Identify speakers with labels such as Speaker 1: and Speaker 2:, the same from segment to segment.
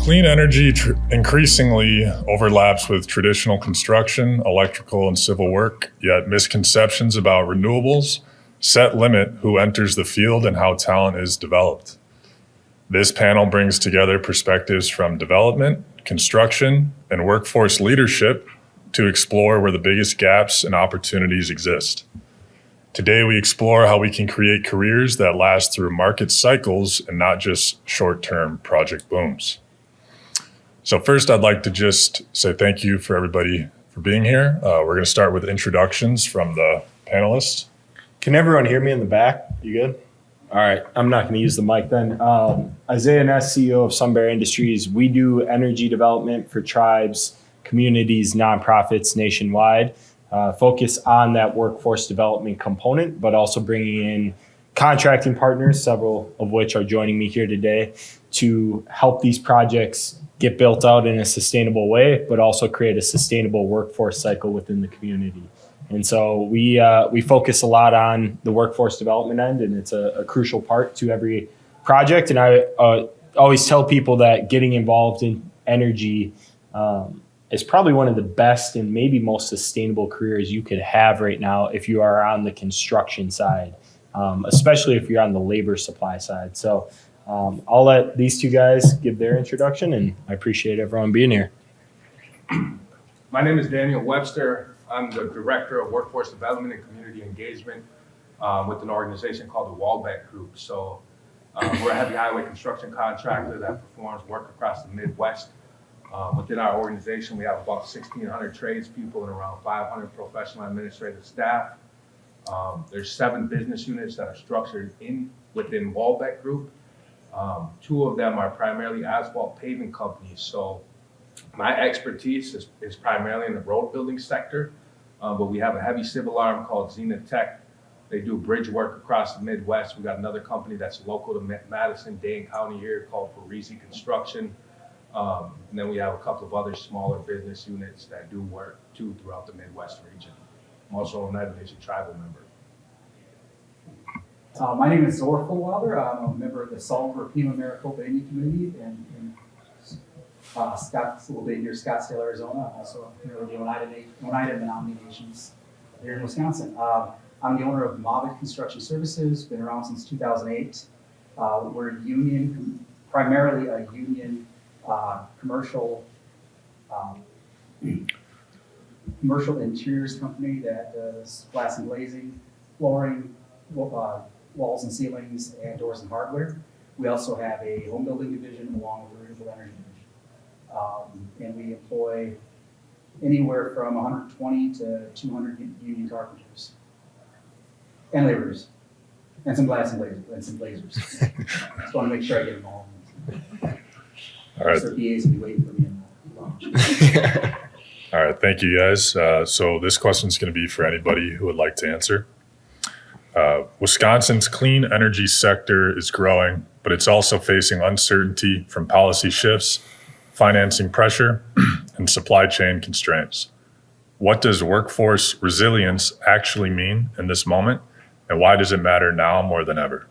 Speaker 1: Clean energy increasingly overlaps with traditional construction, electrical, and civil work, yet misconceptions about renewables set limit who enters the field and how talent is developed. This panel brings together perspectives from development, construction, and workforce leadership to explore where the biggest gaps and opportunities exist. Today, we explore how we can create careers that last through market cycles and not just short-term project booms. So first, I'd like to just say thank you for everybody for being here. We're going to start with introductions from the panelists.
Speaker 2: Can everyone hear me in the back? You good? All right, I'm not going to use the mic then. Isaiah Ness, CEO of Sunbear Industries. We do energy development for tribes, communities, nonprofits nationwide. Focus on that workforce development component, but also bringing in contracting partners, several of which are joining me here today, to help these projects get built out in a sustainable way, but also create a sustainable workforce cycle within the community. And so we focus a lot on the workforce development end, and it's a crucial part to every project. And I always tell people that getting involved in energy is probably one of the best and maybe most sustainable careers you could have right now if you are on the construction side, especially if you're on the labor supply side. So I'll let these two guys give their introduction, and I appreciate everyone being here.
Speaker 3: My name is Daniel Webster. I'm the Director of Workforce Development and Community Engagement with an organization called the Wallbeck Group. So we're a heavy highway construction contractor that performs work across the Midwest. Within our organization, we have about 1,600 tradespeople and around 500 professional administrative staff. There's 7 business units that are structured within Wallbeck Group. 2 of them are primarily asphalt paving companies. So my expertise is primarily in the road building sector, but we have a heavy civil arm called Zenith Tech. They do bridge work across the Midwest. We got another company that's local to Madison, Dane County here called Parisi Construction. And then we have a couple of other smaller business units that do work too throughout the Midwest region. I'm also a United Nation tribal member.
Speaker 4: My name is Zor Fullwilder. I'm a member of the Sulphur Pima Maricopa Indian Community in Scottsdale, near Scottsdale, Arizona. I'm also a member of the Oneida Menominee Nations here in Wisconsin. I'm the owner of Mobbit Construction Services, been around since 2008. We're primarily a union commercial interiors company that does glass and glazing, flooring, walls and ceilings, and doors and hardware. We also have a home building division along with a renewable energy division. And we employ anywhere from 120 to 200 union carpenters and laborers, and some glass and some glazers. Just want to make sure I get them all.
Speaker 1: All right.
Speaker 4: So PAs will be waiting for me in the lounge.
Speaker 1: All right, thank you guys. So this question is going to be for anybody who would like to answer. Wisconsin's clean energy sector is growing, but it's also facing uncertainty from policy shifts, financing pressure, and supply chain constraints. What does workforce resilience actually mean in this moment, and why does it matter now more than ever?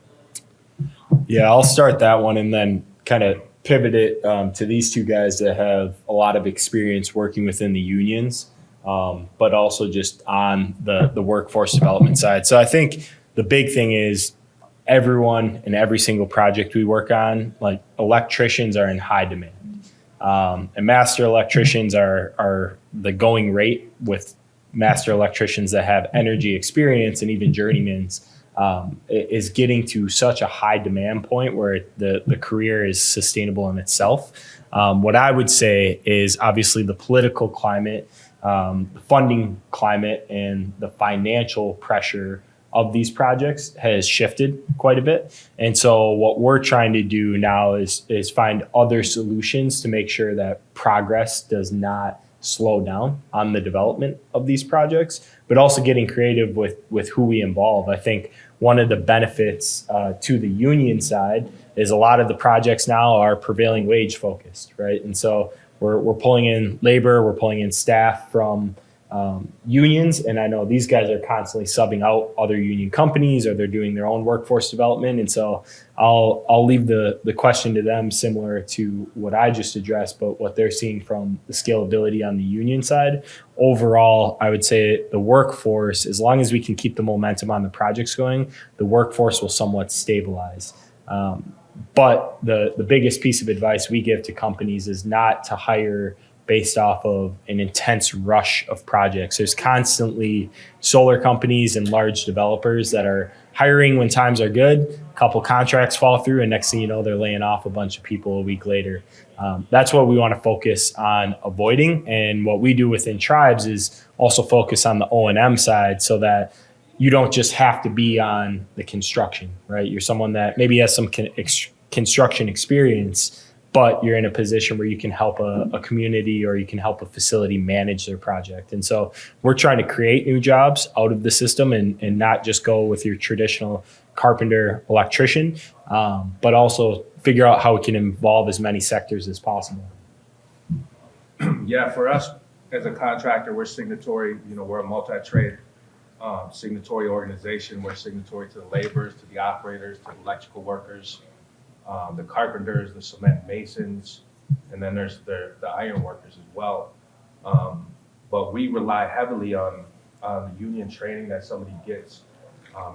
Speaker 2: Yeah, I'll start that one and then kind of pivot it to these two guys that have a lot of experience working within the unions, but also just on the workforce development side. So I think the big thing is everyone in every single project we work on, like electricians are in high demand. And master electricians are the going rate with master electricians that have energy experience and even journeymans is getting to such a high demand point where the career is sustainable in itself. What I would say is obviously the political climate, the funding climate, and the financial pressure of these projects has shifted quite a bit. And so what we're trying to do now is find other solutions to make sure that progress does not slow down on the development of these projects, but also getting creative with who we involve. I think one of the benefits to the union side is a lot of the projects now are prevailing wage focused, right? And so we're pulling in labor, we're pulling in staff from unions, and I know these guys are constantly subbing out other union companies, or they're doing their own workforce development. And so I'll leave the question to them, similar to what I just addressed, but what they're seeing from the scalability on the union side. Overall, I would say the workforce, as long as we can keep the momentum on the projects going, the workforce will somewhat stabilize. But the biggest piece of advice we give to companies is not to hire based off of an intense rush of projects. There's constantly solar companies and large developers that are hiring when times are good. A couple contracts fall through, and next thing you know, they're laying off a bunch of people a week later. That's what we want to focus on avoiding. And what we do within Tribes is also focus on the O&M side, so that you don't just have to be on the construction, right? You're someone that maybe has some construction experience, but you're in a position where you can help a community, or you can help a facility manage their project. And so we're trying to create new jobs out of the system, and not just go with your traditional carpenter, electrician, but also figure out how we can involve as many sectors as possible.
Speaker 3: Yeah, for us as a contractor, we're signatory, we're a multi-trade signatory organization. We're signatory to the laborers, to the operators, to the electrical workers, the carpenters, the cement masons, and then there's the iron workers as well. But we rely heavily on the union training that somebody gets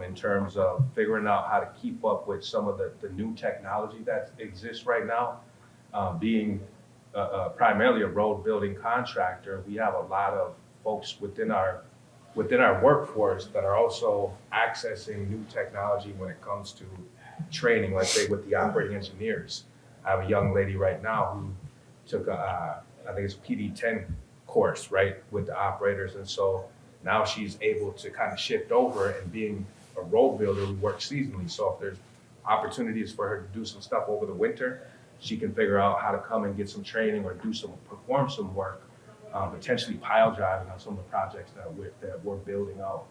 Speaker 3: in terms of figuring out how to keep up with some of the new technology that exists right now. Being primarily a road building contractor, we have a lot of folks within our workforce that are also accessing new technology when it comes to training, let's say with the operating engineers. I have a young lady right now who took I think it's a PD10 course, right, with the operators. And so now she's able to kind of shift over, and being a road builder, we work seasonally. So if there's opportunities for her to do some stuff over the winter, she can figure out how to come and get some training, or perform some work, potentially pile driving on some of the projects that we're building out.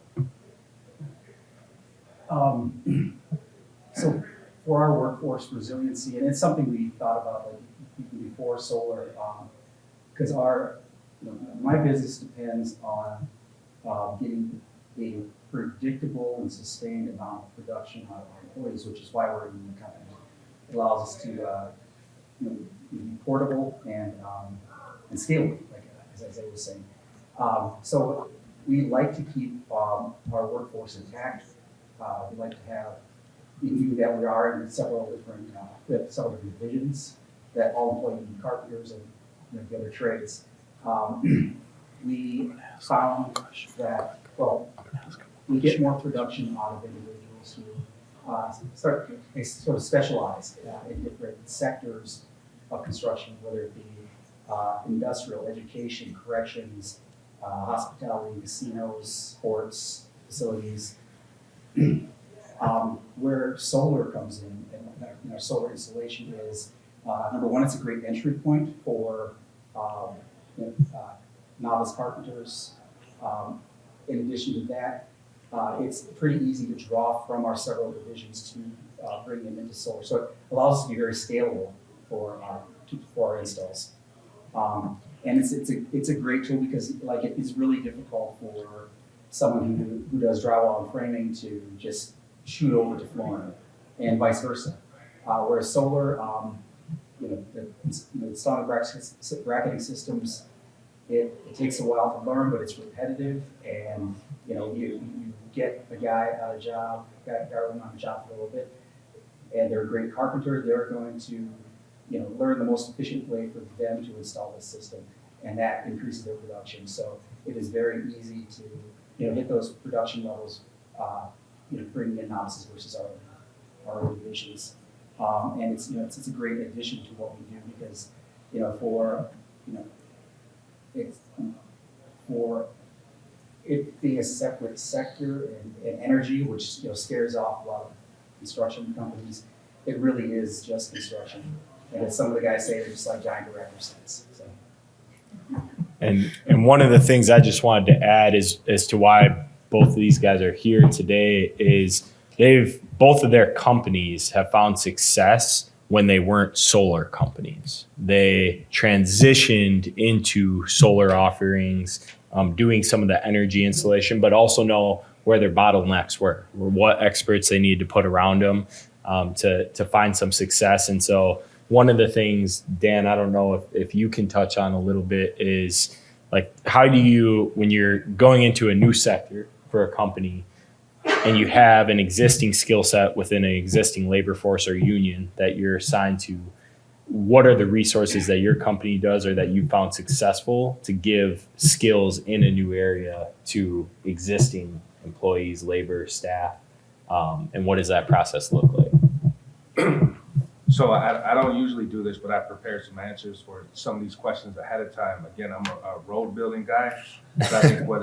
Speaker 4: So for our workforce resiliency, and it's something we thought about like even before solar, because my business depends on getting a predictable and sustained amount of production out of our employees, which is why we're in the company. It allows us to be portable and scalable, like as I was saying. So we like to keep our workforce intact. We like to have, we are in several different divisions that all employ carpenters and the other trades. We found that, we get more production out of individuals who sort of specialize in different sectors of construction, whether it be industrial, education, corrections, hospitality, casinos, sports, facilities. Where solar comes in, and our solar installation is, number one, it's a great entry point for novice carpenters. In addition to that, it's pretty easy to draw from our several divisions to bring them into solar. So it allows us to be very scalable for our installs. And it's a great tool, because it is really difficult for someone who does drywall and framing to just shoot over to flooring, and vice versa. Whereas solar, installing bracketing systems, it takes a while to learn, but it's repetitive, and you get a guy on a job, on a job for a little bit, and they're a great carpenter. They're going to learn the most efficient way for them to install this system, and that increases their production. So it is very easy to hit those production levels, bringing in novices versus our divisions. And it's a great addition to what we do, because for it being a separate sector and energy, which scares off a lot of construction companies, it really is just construction. And as some of the guys say, they're just like giant director sets. So.
Speaker 2: And one of the things I just wanted to add is as to why both of these guys are here today is both of their companies have found success when they weren't solar companies. They transitioned into solar offerings doing some of the energy installation, but also know where their bottlenecks were, or what experts they need to put around them to find some success. And so one of the things, Dan, I don't know if you can touch on a little bit is like, how do you, when you're going into a new sector for a company and you have an existing skill set within an existing labor force or union that you're assigned to, what are the resources that your company does or that you found successful to give skills in a new area to existing employees, labor, staff, and what does that process look like?
Speaker 3: So I don't usually do this, but I prepared some answers for some of these questions ahead of time. Again, I'm a road building guy. So I think with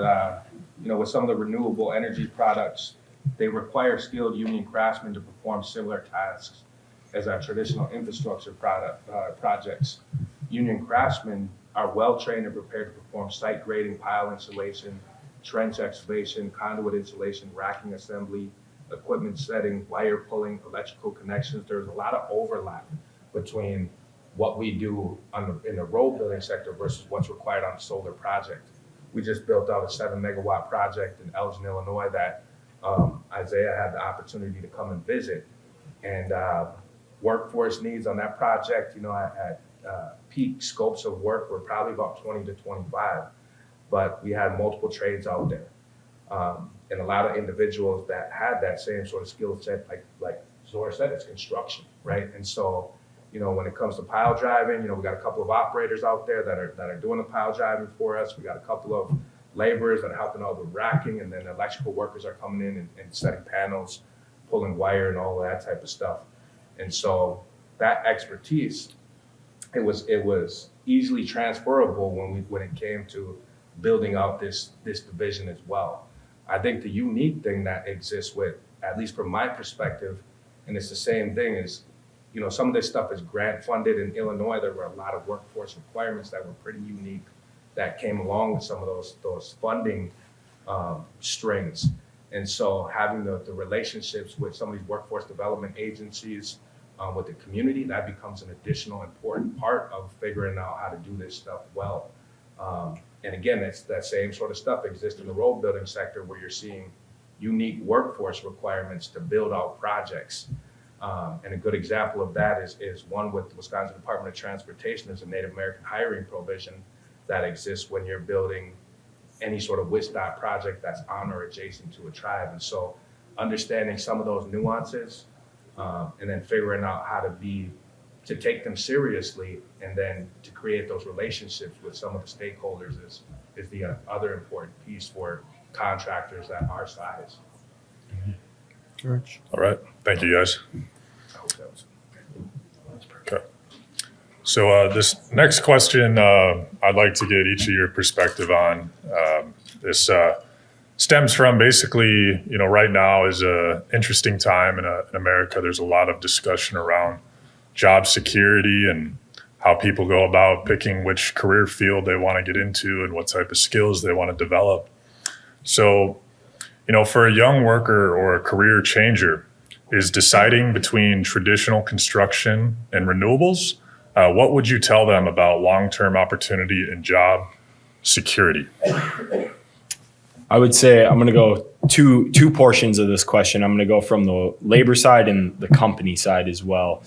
Speaker 3: some of the renewable energy products, they require skilled union craftsmen to perform similar tasks as our traditional infrastructure projects. Union craftsmen are well-trained and prepared to perform site grading, pile insulation, trench excavation, conduit installation, racking assembly, equipment setting, wire pulling, electrical connections. There's a lot of overlap between what we do in the road building sector versus what's required on a solar project. We just built out a 7-megawatt project in Elgin, Illinois that Isaiah had the opportunity to come and visit. And workforce needs on that project, at peak scopes of work were probably about 20 to 25, but we had multiple trades out there. And a lot of individuals that had that same sort of skill set, like Zora said, it's construction, right? And so, when it comes to pile driving, we got a couple of operators out there that are doing the pile driving for us. We got a couple of laborers that are helping out with racking, and then electrical workers are coming in and setting panels, pulling wire and all of that type of stuff. And so that expertise, it was easily transferable when it came to building out this division as well. I think the unique thing that exists with, at least from my perspective, and it's the same thing, is, some of this stuff is grant funded in Illinois. There were a lot of workforce requirements that were pretty unique that came along with some of those funding strings. And so having the relationships with some of these workforce development agencies, with the community, that becomes an additional important part of figuring out how to do this stuff well. And again, that same sort of stuff exists in the road building sector, where you're seeing unique workforce requirements to build out projects. And a good example of that is one with the Wisconsin Department of Transportation. There's a Native American hiring provision that exists when you're building any sort of WISDOT project that's on or adjacent to a tribe. And so understanding some of those nuances, and then figuring out how to take them seriously, and then to create those relationships with some of the stakeholders is the other important piece for contractors at our size.
Speaker 2: George.
Speaker 1: All right. Thank you, guys.
Speaker 3: I hope that was
Speaker 1: Okay. So this next question, I'd like to get each of your perspective on. This stems from basically, right now is a interesting time in America. There's a lot of discussion around job security and how people go about picking which career field they want to get into and what type of skills they want to develop. So, for a young worker or a career changer, is deciding between traditional construction and renewables, what would you tell them about long-term opportunity and job security?
Speaker 2: I would say I'm going to go two portions of this question. I'm going to go from the labor side and the company side as well.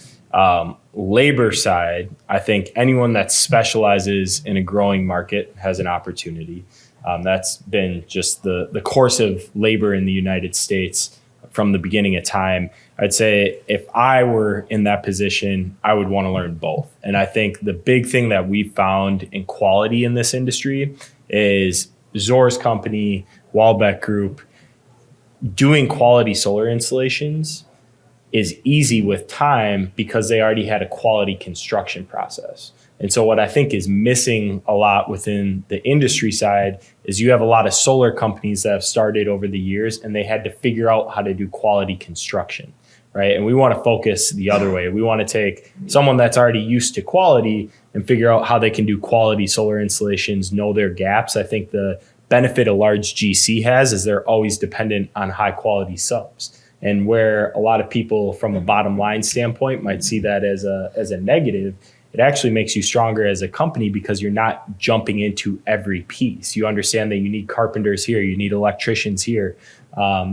Speaker 2: Labor side, I think anyone that specializes in a growing market has an opportunity. That's been just the course of labor in the United States from the beginning of time. I'd say if I were in that position, I would want to learn both. And I think the big thing that we found in quality in this industry is Zora's company, Walbeck Group, doing quality solar installations is easy with time because they already had a quality construction process. And so what I think is missing a lot within the industry side is you have a lot of solar companies that have started over the years and they had to figure out how to do quality construction, right? And we want to focus the other way. We want to take someone that's already used to quality and figure out how they can do quality solar installations, know their gaps. I think the benefit a large GC has is they're always dependent on high quality subs. And where a lot of people from a bottom line standpoint might see that as a negative it actually makes you stronger as a company because you're not jumping into every piece. You understand that you need carpenters here, you need electricians here,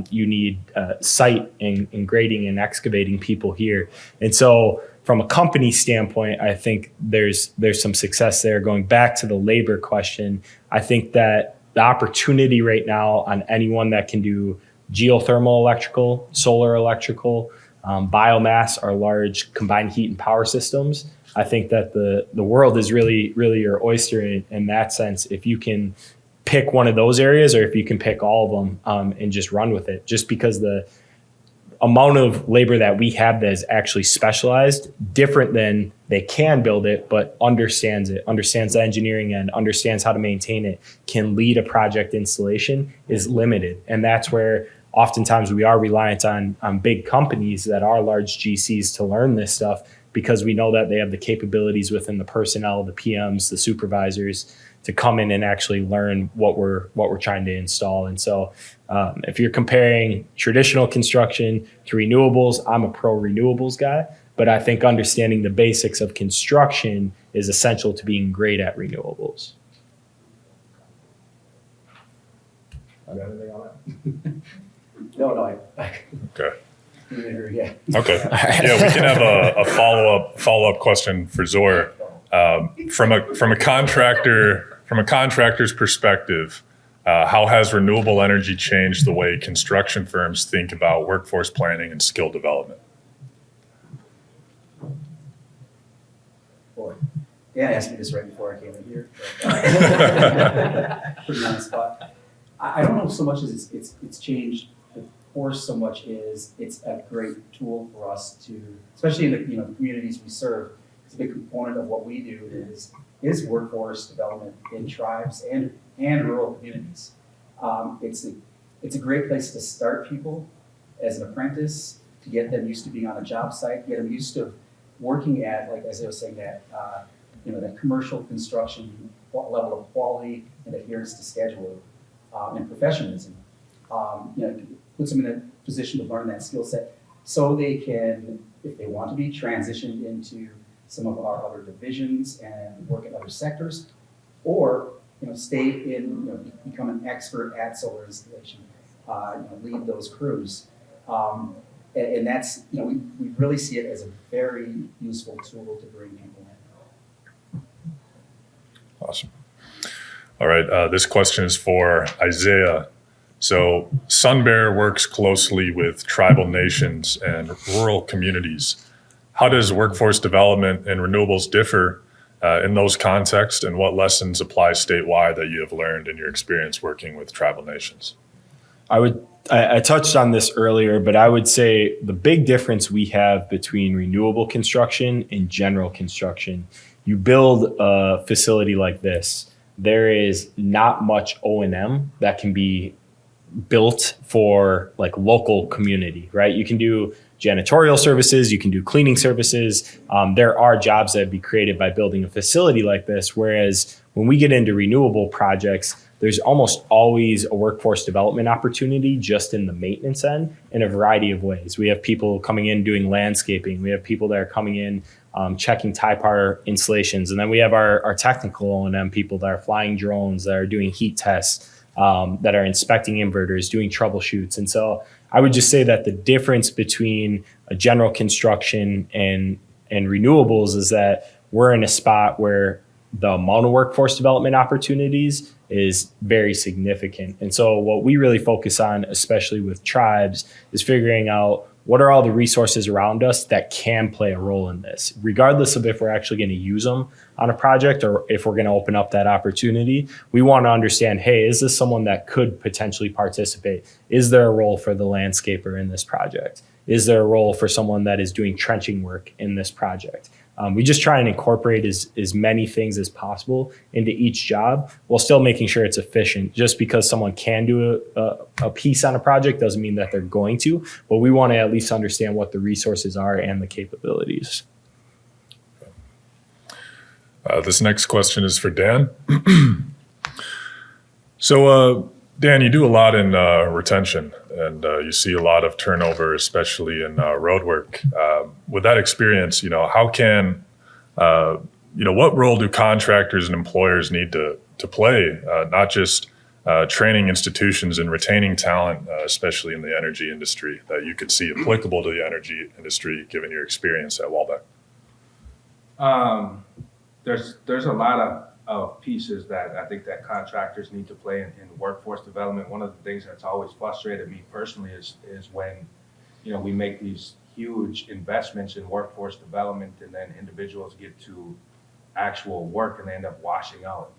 Speaker 2: you need site and grading and excavating people here. And so from a company standpoint, I think there's some success there. Going back to the labor question, I think that the opportunity right now on anyone that can do geothermal electrical, solar electrical, biomass, or large combined heat and power systems, I think that the world is really your oyster in that sense. If you can pick one of those areas, or if you can pick all of them and just run with it, just because the amount of labor that we have that is actually specialized, different than they can build it, but understands the engineering end, understands how to maintain it, can lead a project installation, is limited. And that's where oftentimes we are reliant on big companies that are large GCs to learn this stuff, because we know that they have the capabilities within the personnel, the PMs, the supervisors, to come in and actually learn what we're trying to install. And so if you're comparing traditional construction to renewables, I'm a pro renewables guy, but I think understanding the basics of construction is essential to being great at renewables.
Speaker 3: Got anything on that?
Speaker 4: No,
Speaker 1: Okay.
Speaker 4: yeah.
Speaker 1: Okay. Yeah, we can have a follow-up question for Zor. From a contractor's perspective, how has renewable energy changed the way construction firms think about workforce planning and skill development?
Speaker 4: Boy, Dan asked me this right before I came in here. Put me on the spot. I don't know so much as it's changed the course so much is it's a great tool for us to, especially in the the communities we serve. It's a big component of what we do is workforce development in tribes and rural communities. It's a great place to start people as an apprentice, to get them used to being on a job site, get them used to working at, like as I was saying, that that commercial construction level of quality and adherence to schedule and professionalism. Puts them in a position to learn that skill set, so they can, if they want to be, transitioned into some of our other divisions and work in other sectors, or stay in, become an expert at solar installation, lead those crews, and that's we really see it as a very useful tool to bring people in.
Speaker 1: Awesome. All right, this question is for Isaiah. So Sun Bear works closely with tribal nations and rural communities. How does workforce development and renewables differ in those contexts, and what lessons apply statewide that you have learned in your experience working with tribal nations?
Speaker 2: I touched on this earlier, but I would say the big difference we have between renewable construction and general construction, you build a facility like this, there is not much O&M that can be built for like local community, right? You can do janitorial services, you can do cleaning services. There are jobs that be created by building a facility like this. Whereas when we get into renewable projects, there's almost always a workforce development opportunity just in the maintenance end in a variety of ways. We have people coming in doing landscaping. We have people that are coming in checking tie power installations. And then we have our technical O&M people that are flying drones, that are doing heat tests, that are inspecting inverters, doing troubleshoots. And so I would just say that the difference between a general construction and renewables is that we're in a spot where the amount of workforce development opportunities is very significant. And so what we really focus on, especially with tribes, is figuring out what are all the resources around us that can play a role in this, regardless of if we're actually going to use them on a project or if we're going to open up that opportunity. We want to understand, hey, is this someone that could potentially participate? Is there a role for the landscaper in this project? Is there a role for someone that is doing trenching work in this project? We just try and incorporate as many things as possible into each job while still making sure it's efficient. Just because someone can do a piece on a project doesn't mean that they're going to, but we want to at least understand what the resources are and the capabilities.
Speaker 1: This next question is for Dan. So, Dan, you do a lot in retention, and you see a lot of turnover, especially in road work. With that experience, how can what role do contractors and employers need to play, not just training institutions and retaining talent, especially in the energy industry, that you could see applicable to the energy industry, given your experience at Walbeck?
Speaker 3: There's a lot of pieces that I think that contractors need to play in workforce development. One of the things that's always frustrated me personally is when, we make these huge investments in workforce development and then individuals get to actual work and they end up washing out,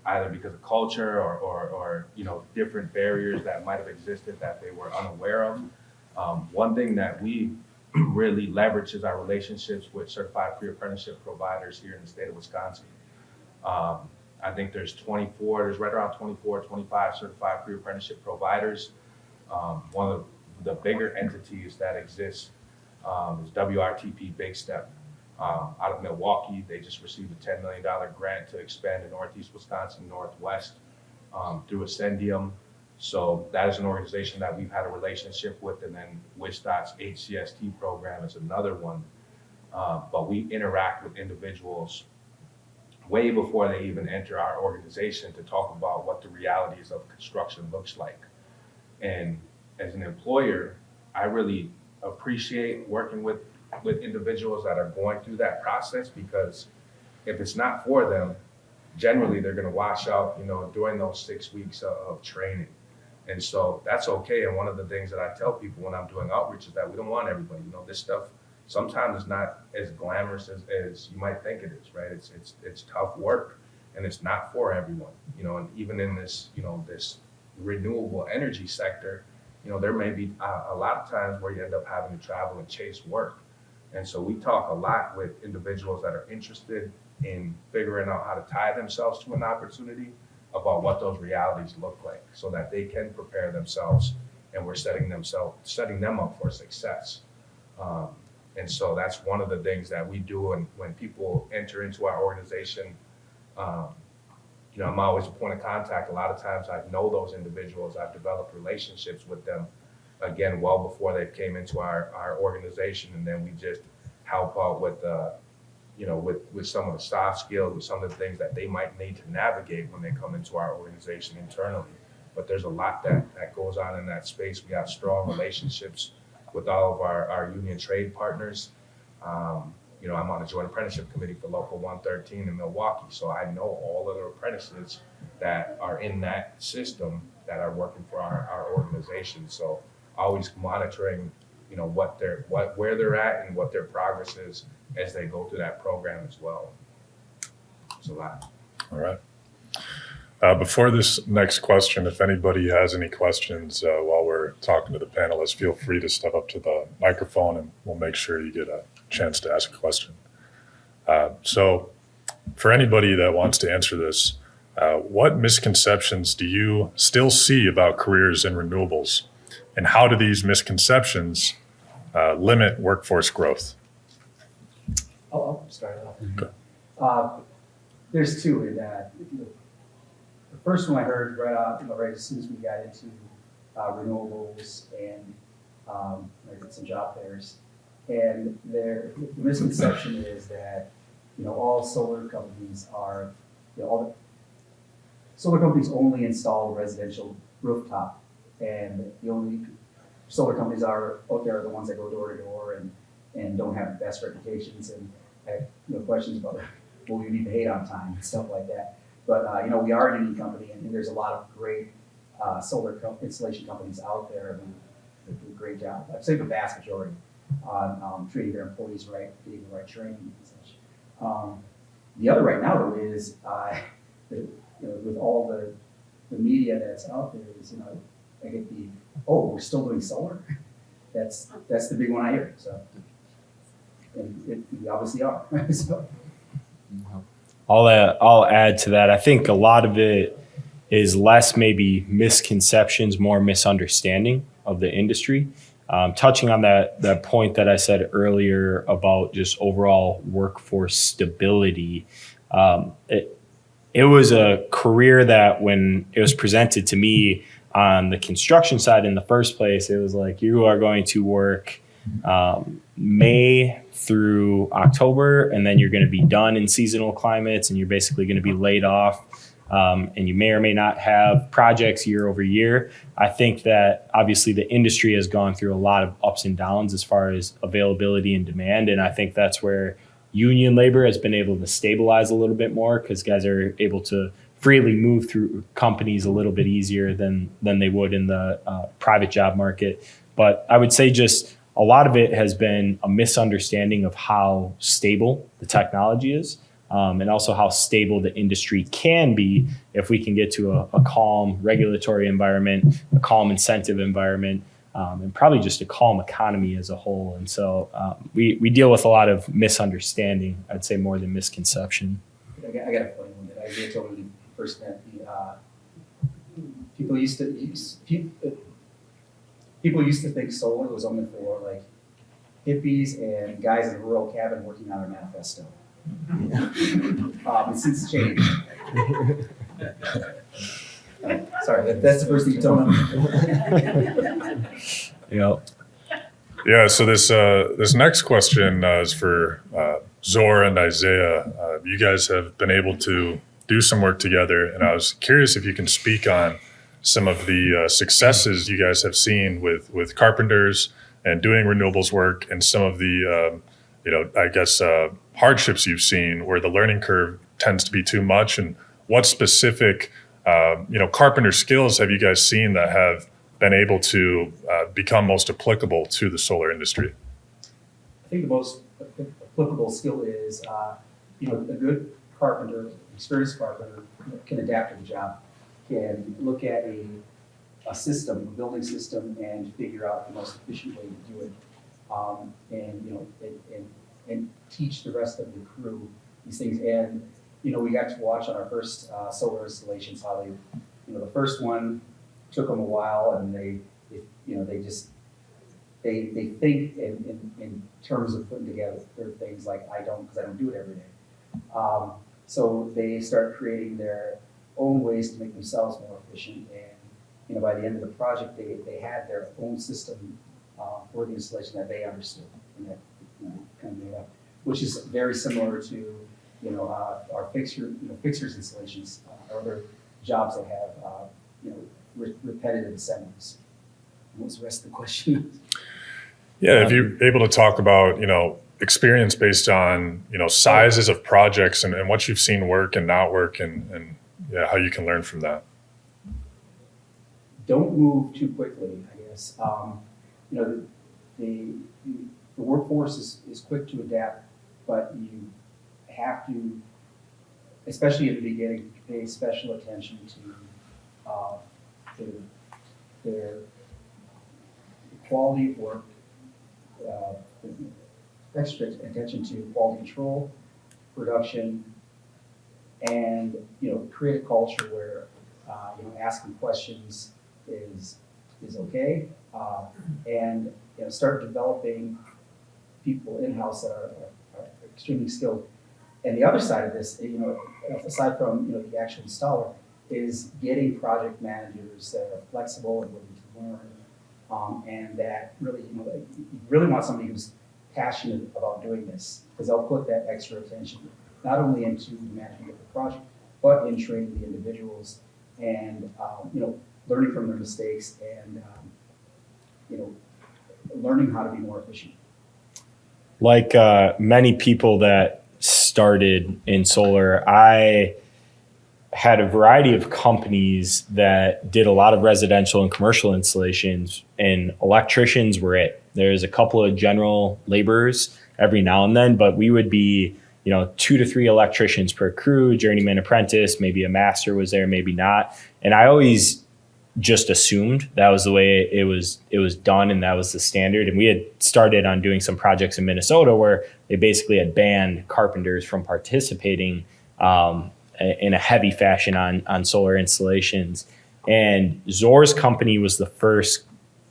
Speaker 3: either because of culture or different barriers that might have existed that they were unaware of. One thing that we really leverage is our relationships with certified pre-apprenticeship providers here in the state of Wisconsin. I think there's right around 24, 25 certified pre-apprenticeship providers. One of the bigger entities that exist is WRTP Big Step out of Milwaukee. They just received a $10 million grant to expand in Northeast Wisconsin, Northwest through Ascendium. So that is an organization that we've had a relationship with, and then WISDOT's HCST program is another one. But we interact with individuals way before they even enter our organization to talk about what the realities of construction looks like. And as an employer, I really appreciate working with individuals that are going through that process, because if it's not for them, generally they're going to wash out, during those 6 weeks of training. And so that's okay. And one of the things that I tell people when I'm doing outreach is that we don't want everybody. This stuff sometimes is not as glamorous as you might think it is, right? It's tough work, and it's not for everyone. And even in this, this renewable energy sector, there may be a lot of times where you end up having to travel and chase work. And so we talk a lot with individuals that are interested in figuring out how to tie themselves to an opportunity about what those realities look like so that they can prepare themselves, and we're setting them up for success. And so that's one of the things that we do. And when people enter into our organization, I'm always a point of contact. A lot of times I know those individuals. I've developed relationships with them, again, well before they came into our organization. And then we just help out with, with some of the soft skills, with some of the things that they might need to navigate when they come into our organization internally. But there's a lot that goes on in that space. We have strong relationships with all of our union trade partners. I'm on a joint apprenticeship committee for Local 113 in Milwaukee, so I know all of the apprentices that are in that system that are working for our organization. So always monitoring, where they're at and what their progress is as they go through that program as well. It's a lot.
Speaker 1: All right. Before this next question, if anybody has any questions while we're talking to the panelists, feel free to step up to the microphone and we'll make sure you get a chance to ask a question. So for anybody that wants to answer this, what misconceptions do you still see about careers in renewables? And how do these misconceptions limit workforce growth?
Speaker 4: I'll start it off. There's two in that. The first one I heard right as soon as we got into renewables and I did some job fairs. And the misconception is that all solar companies are all the solar companies only install residential rooftop, and the only solar companies are out there are the ones that go door to door and don't have the best reputations, and have questions about will you be paid on time and stuff like that. But we are a unique company, and there's a lot of great solar installation companies out there who do a great job. I'd say the vast majority on treating their employees right, getting the right training and such. The other right now though is with all the media that's out there is I get we're still doing solar. That's the big one I hear. So and we obviously are. So.
Speaker 2: I'll add to that. I think a lot of it is less maybe misconceptions, more misunderstanding of the industry. Touching on that point that I said earlier about just overall workforce stability, it was a career that when it was presented to me on the construction side in the first place, it was like you are going to work May through October, and then you're going to be done in seasonal climates, and you're basically going to be laid off. And you may or may not have projects year over year. I think that obviously the industry has gone through a lot of ups and downs as far as availability and demand. And I think that's where union labor has been able to stabilize a little bit more, because guys are able to freely move through companies a little bit easier than they would in the private job market. But I would say just a lot of it has been a misunderstanding of how stable the technology is. And also how stable the industry can be if we can get to a calm regulatory environment, a calm incentive environment, and probably just a calm economy as a whole. And so we deal with a lot of misunderstanding, I'd say, more than misconception.
Speaker 4: I got a funny one that I did when we first met. People used to think solar was only for like hippies and guys in a rural cabin working on their manifesto. And since changed. Sorry, that's the first thing you told them.
Speaker 2: Yep.
Speaker 1: Yeah, so this next question is for Zor and Isaiah. You guys have been able to do some work together, and I was curious if you can speak on some of the successes you guys have seen with carpenters and doing renewables work, and some of the hardships you've seen where the learning curve tends to be too much, and what specific carpenter skills have you guys seen that have been able to become most applicable to the solar industry?
Speaker 4: I think the most applicable skill is, a good carpenter, experienced carpenter, can adapt to the job, can look at a system, a building system, and figure out the most efficient way to do it, and teach the rest of the crew these things. And we got to watch on our first solar installations how they, the first one took them a while, and they think in terms of putting together things like because I don't do it every day. So they start creating their own ways to make themselves more efficient, and by the end of the project, they had their own system for the installation that they understood and that kind of made up, which is very similar to our fixtures installations or other jobs that have repetitive assemblies. What was the rest of the question?
Speaker 1: Yeah, if you're able to talk about experience based on sizes of projects and what you've seen work and not work, and how you can learn from that.
Speaker 4: Don't move too quickly, I guess. The workforce is quick to adapt, but you have to, especially in the beginning, pay special attention to their quality of work, extra attention to quality control, production, and create a culture where asking questions is okay, and start developing people in-house that are extremely skilled. And the other side of this, aside from the actual installer, is getting project managers that are flexible and willing to learn, and that really, you really want somebody who's passionate about doing this, because they'll put that extra attention not only into the management of the project, but in training the individuals and learning from their mistakes and learning how to be more efficient.
Speaker 2: Like many people that started in solar, I had a variety of companies that did a lot of residential and commercial installations, and electricians were it. There's a couple of general laborers every now and then, but we would be 2 to 3 electricians per crew, journeyman apprentice, maybe a master was there, maybe not. And I always just assumed that was the way it was done, and that was the standard. And we had started on doing some projects in Minnesota where they basically had banned carpenters from participating in a heavy fashion on solar installations. And Zor's company was the first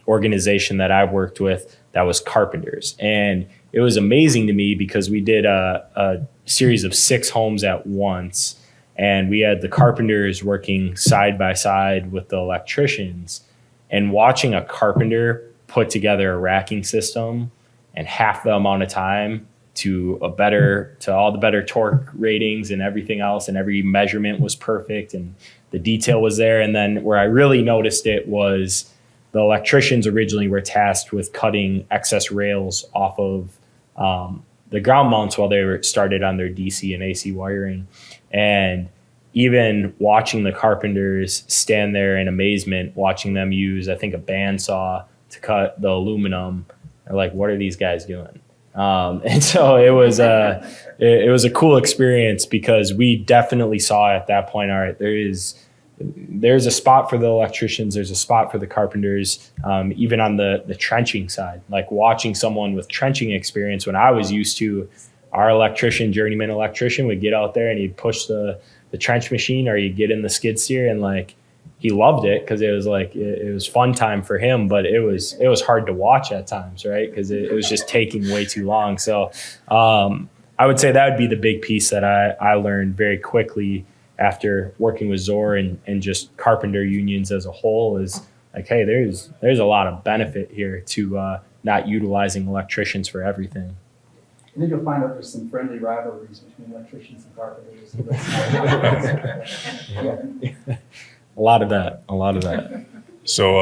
Speaker 2: organization that I worked with that was carpenters. And it was amazing to me because we did a series of 6 homes at once, and we had the carpenters working side by side with the electricians, and watching a carpenter put together a racking system and half the amount of time to all the better torque ratings and everything else, and every measurement was perfect and the detail was there. And then where I really noticed it was the electricians originally were tasked with cutting excess rails off of the ground mounts while they were started on their DC and AC wiring. And even watching the carpenters stand there in amazement, watching them use, I think, a bandsaw to cut the aluminum, they're like, what are these guys doing? And so it was a cool experience, because we definitely saw at that point, all right, there's a spot for the electricians, there's a spot for the carpenters, even on the trenching side. Like watching someone with trenching experience, when I was used to, our journeyman electrician would get out there and he'd push the trench machine, or you'd get in the skid steer, and like he loved it because it was like it was fun time for him, but it was hard to watch at times, right? Because it was just taking way too long. So I would say that would be the big piece that I learned very quickly after working with ZOR and just carpenter unions as a whole, is like, hey, there's a lot of benefit here to not utilizing electricians for everything.
Speaker 4: I think you'll find out there's some friendly rivalries between electricians and carpenters.
Speaker 2: A lot of that.
Speaker 1: So,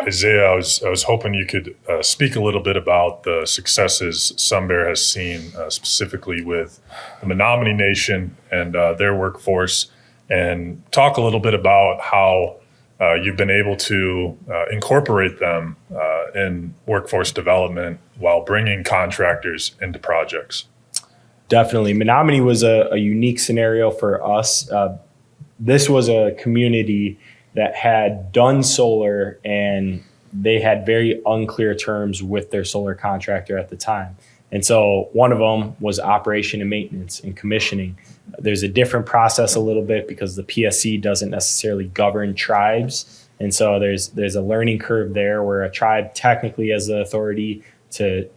Speaker 1: Isaiah, I was hoping you could speak a little bit about the successes Sunbear has seen, specifically with the Menominee Nation and their workforce, and talk a little bit about how you've been able to incorporate them in workforce development while bringing contractors into projects.
Speaker 2: Definitely. Menominee was a unique scenario for us. This was a community that had done solar, and they had very unclear terms with their solar contractor at the time. And so one of them was operation and maintenance and commissioning. There's a different process a little bit because the PSC doesn't necessarily govern tribes. And so there's a learning curve there where a tribe technically has the authority to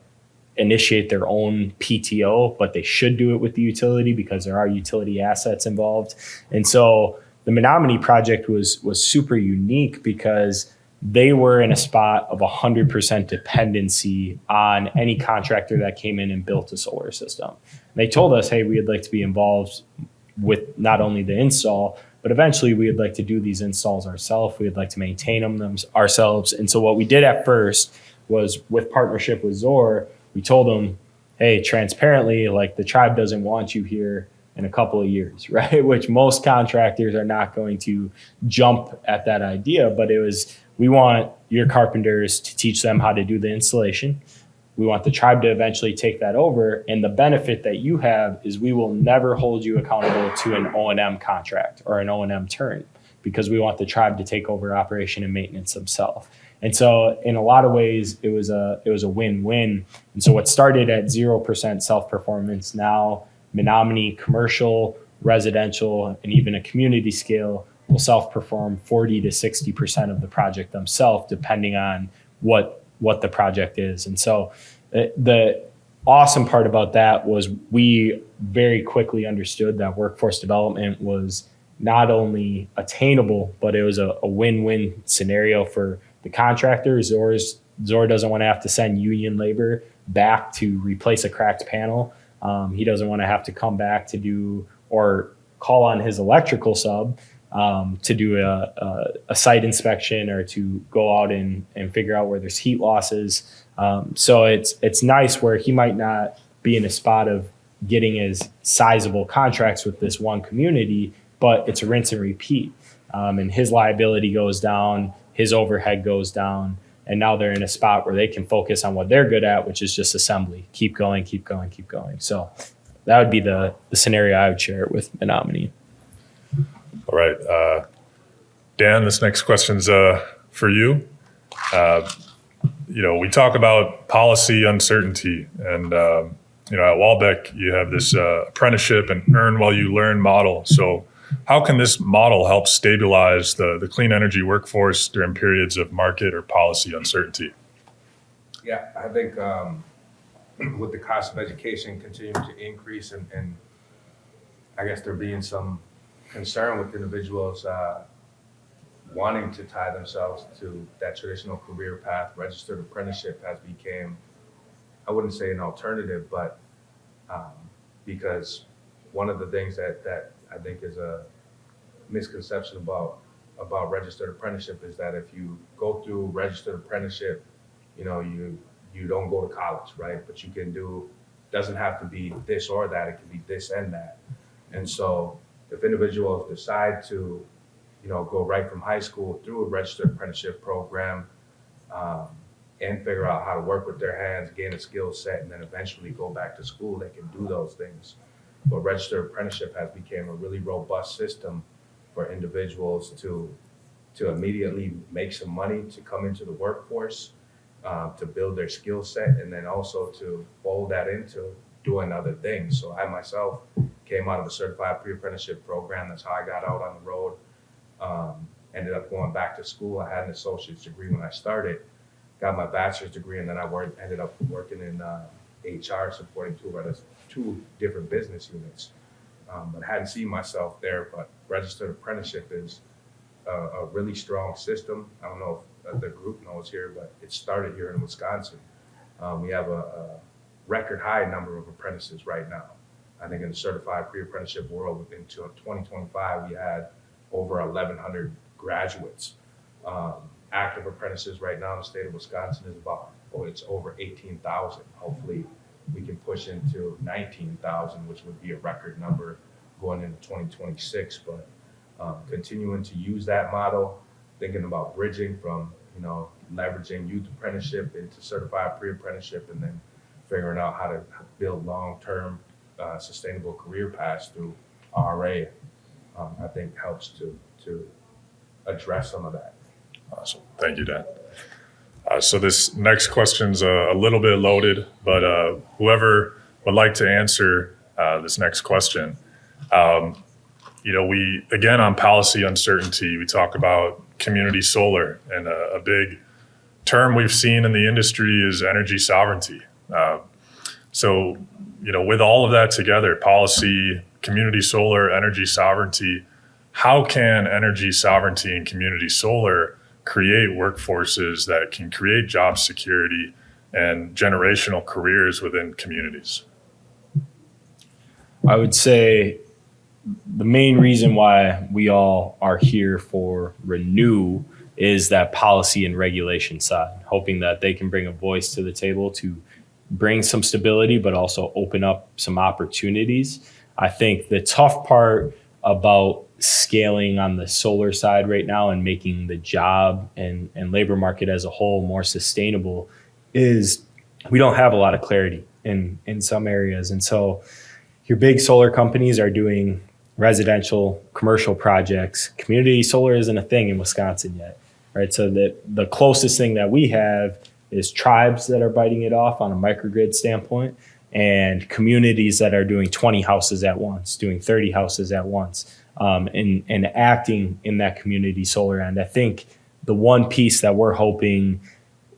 Speaker 2: initiate their own PTO, but they should do it with the utility because there are utility assets involved. And so the Menominee project was super unique because they were in a spot of 100% dependency on any contractor that came in and built a solar system. They told us, hey, we'd like to be involved with not only the install, but eventually we'd like to do these installs ourselves. We'd like to maintain them ourselves. And so what we did at first was, with partnership with ZOR, we told them, hey, transparently, like the tribe doesn't want you here in a couple of years, right? Which most contractors are not going to jump at that idea, but it was, we want your carpenters to teach them how to do the installation. We want the tribe to eventually take that over. And the benefit that you have is we will never hold you accountable to an O&M contract or an O&M turn, because we want the tribe to take over operation and maintenance themselves. And so in a lot of ways, it was a win-win. And so what started at 0% self-performance, now Menominee commercial, residential, and even a community scale will self-perform 40 to 60% of the project themselves, depending on what the project is. And so the awesome part about that was we very quickly understood that workforce development was not only attainable, but it was a win-win scenario for the contractor. ZOR doesn't want to have to send union labor back to replace a cracked panel. He doesn't want to have to come back to do or call on his electrical sub to do a site inspection or to go out and figure out where there's heat losses. So it's nice where he might not be in a spot of getting as sizable contracts with this one community, but it's a rinse and repeat. And his liability goes down, his overhead goes down, and now they're in a spot where they can focus on what they're good at, which is just assembly. Keep going, keep going, keep going. So that would be the scenario I would share with Menominee.
Speaker 1: All right. Dan, this next question's for you. We talk about policy uncertainty, and at Walbeck, you have this apprenticeship and earn while you learn model. So how can this model help stabilize the clean energy workforce during periods of market or policy uncertainty?
Speaker 3: Yeah, I think with the cost of education continuing to increase and I guess there being some concern with individuals wanting to tie themselves to that traditional career path, registered apprenticeship has become I wouldn't say an alternative, but because one of the things that I think is a misconception about registered apprenticeship is that if you go through registered apprenticeship, you don't go to college, right? But you can do, doesn't have to be this or that, it can be this and that. And so if individuals decide to, go right from high school through a registered apprenticeship program, and figure out how to work with their hands, gain a skill set, and then eventually go back to school, they can do those things. But registered apprenticeship has become a really robust system for individuals to immediately make some money, to come into the workforce, to build their skill set, and then also to fold that into doing other things. So I myself came out of a certified pre-apprenticeship program. That's how I got out on the road. Ended up going back to school. I had an associate's degree when I started, got my bachelor's degree, and then I ended up working in HR, supporting two different business units. But I hadn't seen myself there, but registered apprenticeship is a really strong system. I don't know if the group knows here, but it started here in Wisconsin. We have a record high number of apprentices right now. I think in the certified pre-apprenticeship world, in 2025, we had over 1,100 graduates. Active apprentices right now in the state of Wisconsin is it's over 18,000. Hopefully we can push into 19,000, which would be a record number going into 2026. But continuing to use that model, thinking about bridging from, leveraging youth apprenticeship into certified pre-apprenticeship, and then figuring out how to build long-term sustainable career paths through RA, I think helps to address some of that.
Speaker 1: Awesome. Thank you, Dan. So this next question's a little bit loaded, but whoever would like to answer this next question, we, again, on policy uncertainty, we talk about community solar, and a big term we've seen in the industry is energy sovereignty. So, with all of that together, policy, community solar, energy sovereignty, how can energy sovereignty and community solar create workforces that can create job security and generational careers within communities?
Speaker 2: I would say the main reason why we all are here for Renew is that policy and regulation side, hoping that they can bring a voice to the table to bring some stability, but also open up some opportunities. I think the tough part about scaling on the solar side right now and making the job and labor market as a whole more sustainable is we don't have a lot of clarity in some areas. And so your big solar companies are doing residential, commercial projects. Community solar isn't a thing in Wisconsin yet, right? So the closest thing that we have is tribes that are biting it off on a microgrid standpoint, and communities that are doing 20 houses at once, doing 30 houses at once, and acting in that community solar end. I think the one piece that we're hoping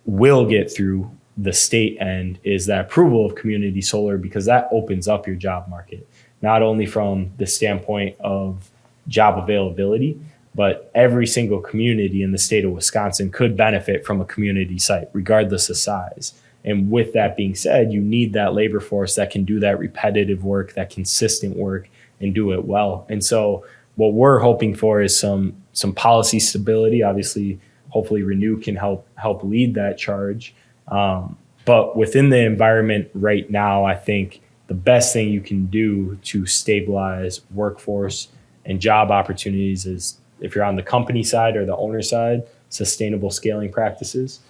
Speaker 2: will get through the state end is that approval of community solar, because that opens up your job market, not only from the standpoint of job availability, but every single community in the state of Wisconsin could benefit from a community site, regardless of size. And with that being said, you need that labor force that can do that repetitive work, that consistent work, and do it well. And so what we're hoping for is some policy stability. Obviously, hopefully Renew can help lead that charge. But within the environment right now, I think the best thing you can do to stabilize workforce and job opportunities is, if you're on the company side or the owner side, sustainable scaling practices,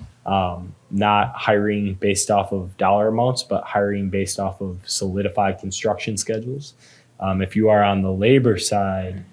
Speaker 2: not hiring based off of dollar amounts, but hiring based off of solidified construction schedules. If you are on the labor side,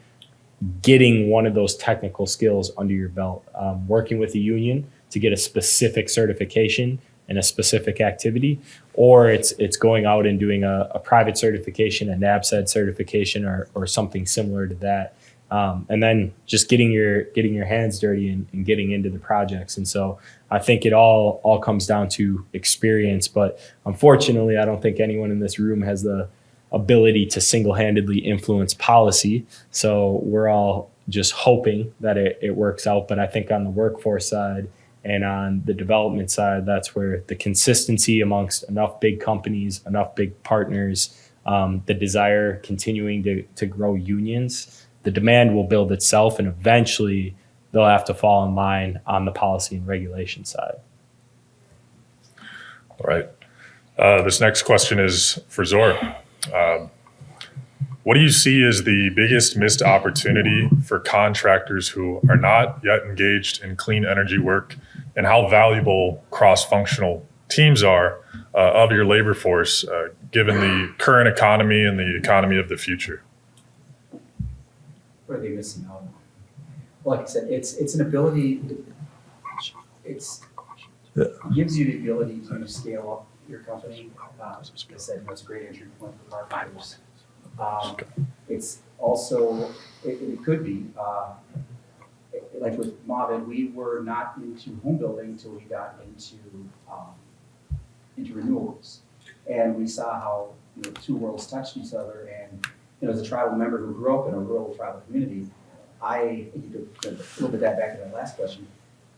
Speaker 2: getting one of those technical skills under your belt, working with a union to get a specific certification in a specific activity, or it's going out and doing a private certification, a NABCED certification, or something similar to that. And then just getting your hands dirty and getting into the projects. And so I think it all comes down to experience. But unfortunately, I don't think anyone in this room has the ability to single-handedly influence policy. So we're all just hoping that it works out. But I think on the workforce side, And on the development side, that's where the consistency amongst enough big companies, enough big partners, the desire continuing to grow unions, the demand will build itself, and eventually they'll have to fall in line on the policy and regulation side.
Speaker 1: All right. This next question is for Zor. What do you see as the biggest missed opportunity for contractors who are not yet engaged in clean energy work, and how valuable cross-functional teams are of your labor force, given the current economy and the economy of the future?
Speaker 4: What are they missing out on? Like I said, it's an ability, it gives you the ability to scale up your company. Like I said, it's a great entry point for marketers. It's also, it could be, like with Marvin, we were not into home building until we got into renewables. And we saw how, two worlds touched each other. And, as a tribal member who grew up in a rural tribal community, you could a little bit that back to that last question,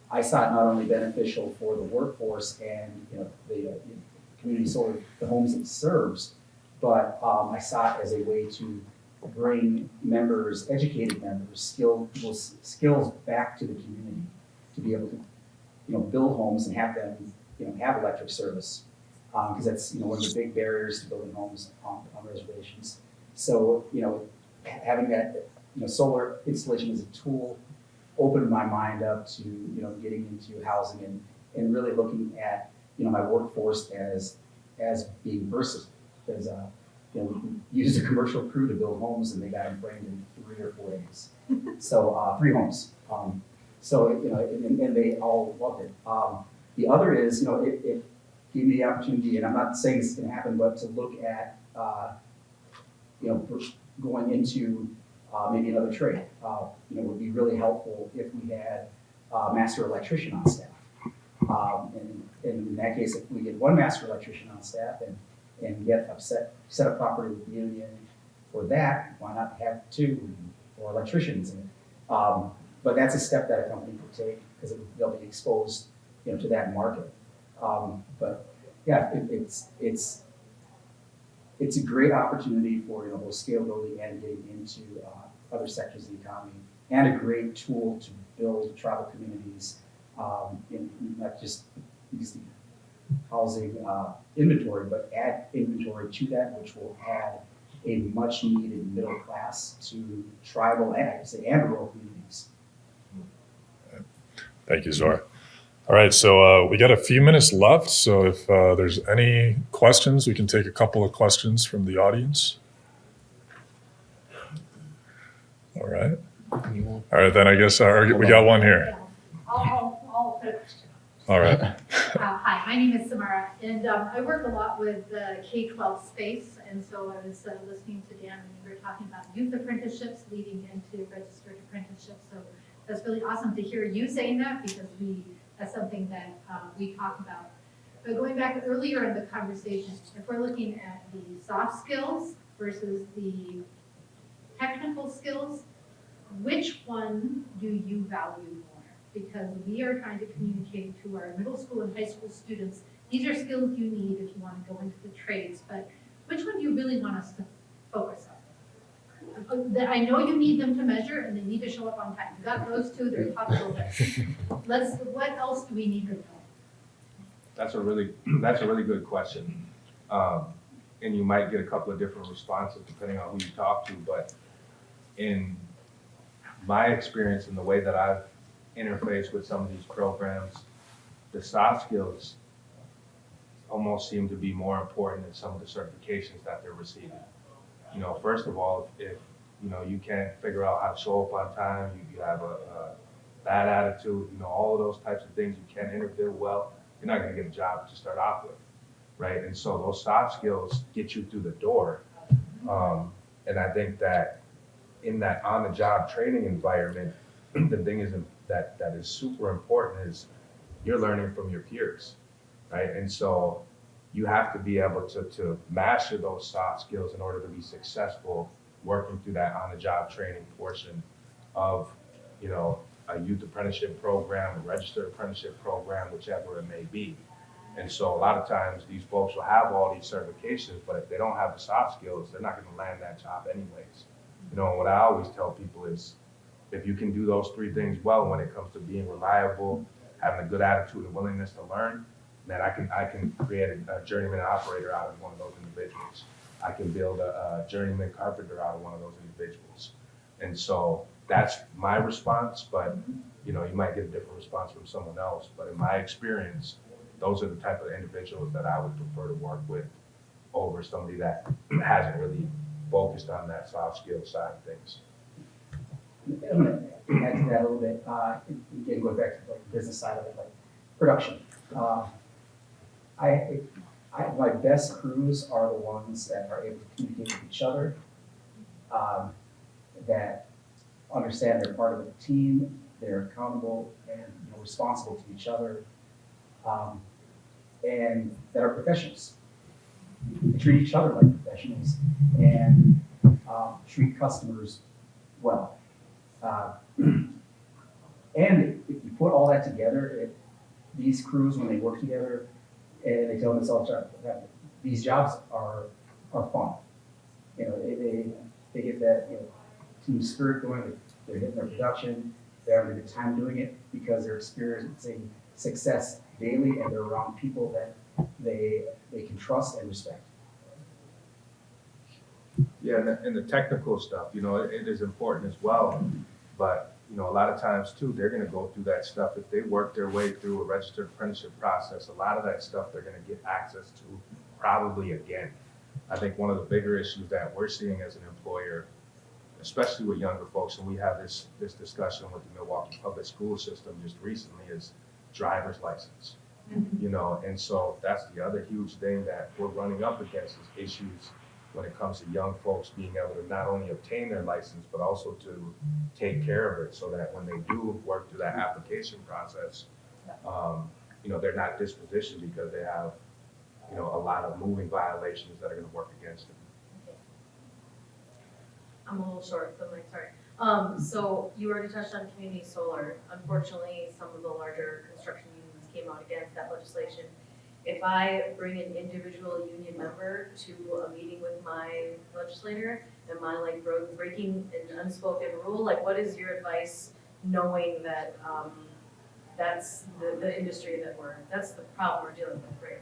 Speaker 4: I saw it not only beneficial for the workforce and, the community solar, the homes it serves, but I saw it as a way to bring members, educated members, skills back to the community to be able to, build homes and have them, have electric service. Because that's, one of the big barriers to building homes on reservations. So, having that, solar installation as a tool opened my mind up to, getting into housing and really looking at, my workforce as being versatile. Because, we used a commercial crew to build homes and they got them framed in 3 or 4 days. So 3 homes. And they all loved it. The other is, it gave me the opportunity, and I'm not saying this is going to happen, but to look at, going into maybe another trade. Would be really helpful if we had a master electrician on staff. And in that case, if we get one master electrician on staff and get set up properly with the union for that, why not have 2 or electricians in it? But that's a step that a company could take because they'll be exposed, to that market. But yeah, it's a great opportunity for both scalability and getting into other sectors of the economy, and a great tool to build tribal communities, in not just the housing inventory, but add inventory to that, which will add a much needed middle class to tribal and rural communities.
Speaker 1: Thank you, Zor. All right, so we got a few minutes left. So if there's any questions, we can take a couple of questions from the audience. All right. All right, then I guess we got one here.
Speaker 5: I'll put a question.
Speaker 1: All right.
Speaker 5: Hi, my name is Samara, and I work a lot with the K-12 space, and so I was listening to Dan, and we were talking about youth apprenticeships leading into registered apprenticeships. So that's really awesome to hear you saying that, because that's something that we talk about. But going back earlier in the conversation, if we're looking at the soft skills versus the technical skills, which one do you value more? Because we are trying to communicate to our middle school and high school students, these are skills you need if you want to go into the trades, but which one do you really want us to focus on? I know you need them to measure and they need to show up on time. You got those 2, they're top of the list. What else do we need to know?
Speaker 3: That's a really good question. And you might get a couple of different responses depending on who you talk to, but in my experience and the way that I've interfaced with some of these programs, the soft skills almost seem to be more important than some of the certifications that they're receiving. First of all, if you can't figure out how to show up on time, you have a bad attitude, all of those types of things, you can't interview well, you're not going to get a job to start off with, right? And so those soft skills get you through the door. And I think that in that on-the-job training environment, the thing is that is super important is you're learning from your peers, right? And so you have to be able to master those soft skills in order to be successful working through that on-the-job training portion of, a a youth apprenticeship program, a registered apprenticeship program, whichever it may be. And so a lot of times these folks will have all these certifications, but if they don't have the soft skills, they're not gonna land that job anyways. You know, what I always tell people is, if you can do those three things well when it comes to being reliable, having a good attitude and willingness to learn, then I can create a journeyman operator out of one of those individuals. I can build a journeyman carpenter out of one of those individuals. And so that's my response, but you know, you might get a different response from someone else. But in my experience, those are the type of individuals that I would prefer to work with over somebody that hasn't really focused on that soft skill side of things.
Speaker 4: I'm gonna add to that a little bit, again, going back to like the business side of it, like production. My best crews are the ones that are able to communicate with each other, that understand they're part of a team, they're accountable and responsible to each other, and that are professionals. They treat each other like professionals and treat customers well. And if you put all that together, these crews, when they work together, and they tell themselves that these jobs are fun. You know, they get that team spirit going. They're hitting their production. They're having a good time doing it because they're experiencing success daily, and they're around people that they can trust and respect.
Speaker 3: Yeah, and the technical stuff, you know, it is important as well. But, you know, a lot of times too, they're gonna go through that stuff. If they work their way through a registered apprenticeship process, a lot of that stuff they're gonna get access to probably again. I think one of the bigger issues that we're seeing as an employer, especially with younger folks, and we have this discussion with the Milwaukee public school system just recently, is driver's license. You know, and so that's the other huge thing that we're running up against is issues when it comes to young folks being able to not only obtain their license, but also to take care of it so that when they do work through that application process, you know, they're not dispositioned because they have, you know, a lot of moving violations that are gonna work against them.
Speaker 6: I'm a little short, so I'm like, sorry. So you already touched on community solar. Unfortunately, some of the larger construction unions came out against that legislation. If I bring an individual union member to a meeting with my legislator, am I like breaking an unspoken rule? Like, what is your advice, knowing that that's the industry that's the problem we're dealing with, right?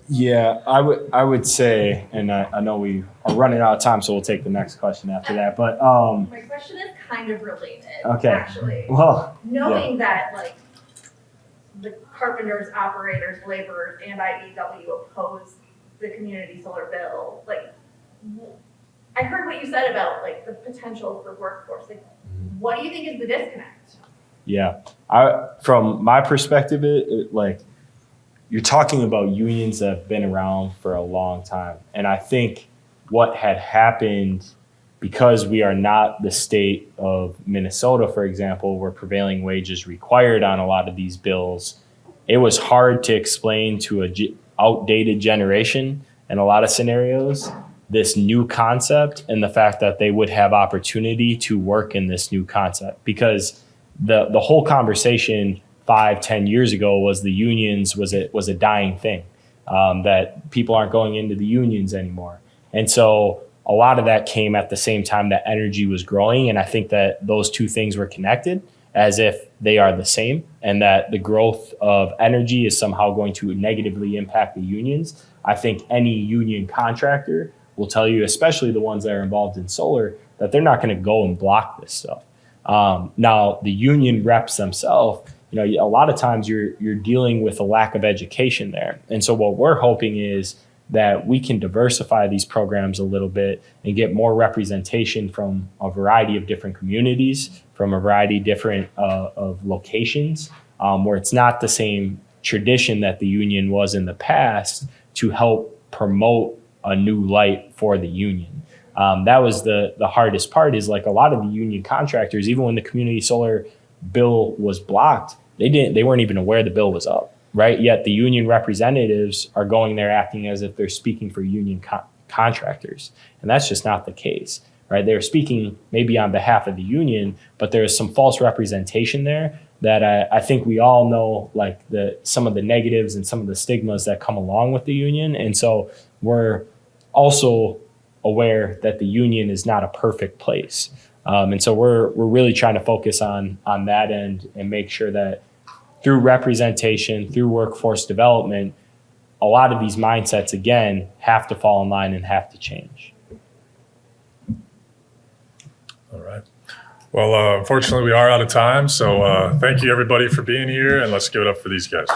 Speaker 2: Yeah, I would say, and I know we are running out of time, so we'll take the next question after that. But
Speaker 6: My question is kind of related,
Speaker 2: Okay.
Speaker 6: actually.
Speaker 2: well,
Speaker 6: Knowing that, like, the carpenters, operators, laborers, and IEW oppose the community solar bill, like, I heard what you said about, like, the potential for workforce. Like, what do you think is the disconnect?
Speaker 2: yeah, from my perspective, like, you're talking about unions that have been around for a long time, and I think what had happened, because we are not the state of Minnesota, for example, where prevailing wage is required on a lot of these bills, it was hard to explain to a outdated generation in a lot of scenarios this new concept and the fact that they would have opportunity to work in this new concept. Because the whole conversation 5-10 years ago was the unions was a dying thing, that people aren't going into the unions anymore. And so a lot of that came at the same time that energy was growing. And I think that those two things were connected as if they are the same, and that the growth of energy is somehow going to negatively impact the unions. I think any union contractor will tell you, especially the ones that are involved in solar, that they're not going to go and block this stuff. Now, the union reps themselves, you know, a lot of times you're dealing with a lack of education there. And so what we're hoping is that we can diversify these programs a little bit and get more representation from a variety of different communities, from a variety of different of locations, where it's not the same tradition that the union was in the past, to help promote a new light for the union. That was the hardest part, is like a lot of the union contractors, even when the community solar bill was blocked, they weren't even aware the bill was up. Right? Yet the union representatives are going there acting as if they're speaking for union contractors. And that's just not the case. right? They're speaking maybe on behalf of the union, but there's some false representation there that I think we all know, like some of the negatives and some of the stigmas that come along with the union. And so we're also aware that the union is not a perfect place. And so we're really trying to focus on that end and make sure that through representation, through workforce development, a lot of these mindsets, again, have to fall in line and have to change.
Speaker 1: All right. Well, unfortunately, we are out of time. So thank you, everybody, for being here. And let's give it up for these guys.